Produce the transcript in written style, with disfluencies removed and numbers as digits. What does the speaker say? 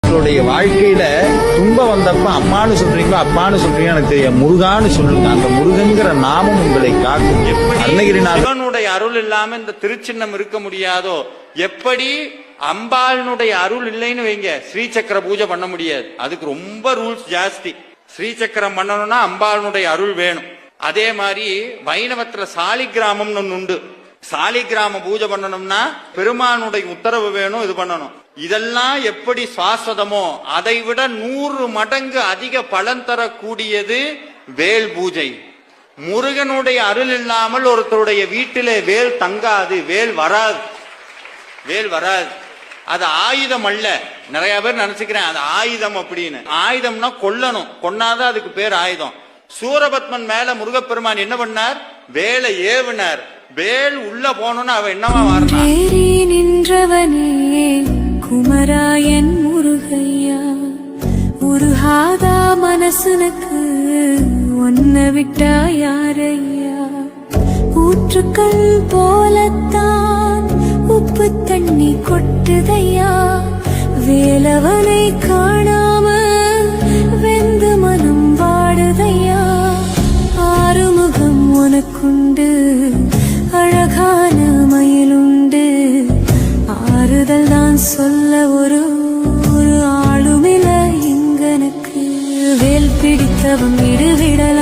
உங்களுடைய வாழ்க்கையில துன்பம் வந்தப்ப அம்மான்னு சொல்றீங்களோ அப்பான்னு சொல்றீங்க எனக்கு தெரியும், முருகான்னு சொல்லுங்க. அந்த முருகன்கிற நாமம் உங்களை காக்கும். அருணகிரிநாதனுடைய அருள் இல்லாம இந்த திருச்சின்னம் இருக்க முடியாதோ, எப்படி அம்பாளுடைய அருள் இல்லைன்னு வைங்க ஸ்ரீசக்கர பூஜை பண்ண முடியாது. அதுக்கு ரொம்ப ரூல்ஸ் ஜாஸ்தி. ஸ்ரீசக்கரம் பண்ணணும்னா அம்பாளுடைய அருள் வேணும். அதே மாதிரி வைணவத்துல சாலிகிராமம்னு ஒண்ணு உண்டு. சாலிகிராம பூஜை பண்ணணும்னா பெருமானுடைய உத்தரவு வேணும், இது பண்ணணும். இதெல்லாம் எப்படி சாஸ்வதமோ அதை விட 100 மடங்கு அதிக பலன் தரக்கூடியது வேல் பூஜை. முருகனுடைய அருள் இல்லாமல் ஒருத்தருடைய வீட்டிலே வேல் தங்காது, வேல் வராது, வேல் வராது. அது ஆயுதம் அல்ல. நிறைய பேர் நினைச்சுக்கிறேன் அது ஆயுதம் அப்படின்னு. ஆயுதம்னா கொல்லணும், கொன்னாதான் அதுக்கு பேர் ஆயுதம். சூரபத்மன் மேல முருகப்பெருமான் என்ன பண்ணார்? வேலை ஏவினார். வேல் உள்ள போனோன்னு அவன் என்னவா மாறினான்? நின்றவனே குமராயன் முருகையா, உருகாதா மனசுனுக்கு ஒன்ன விட்டா யாரையா? ஊற்றுக்கள் போலத்தான் உப்பு தண்ணி கொட்டுதையா, வேலவனை காணாம வெந்து மனம் வாடுதையா. ஆறுமுகம் உனக்குண்டு, அழகான மயிலுண்டு, ஆறுதல் தான் சொல்ல ஒரு ஆளுமில்ல இங்கனுக்கு. வேல் பிடித்தவன் விடுவிடல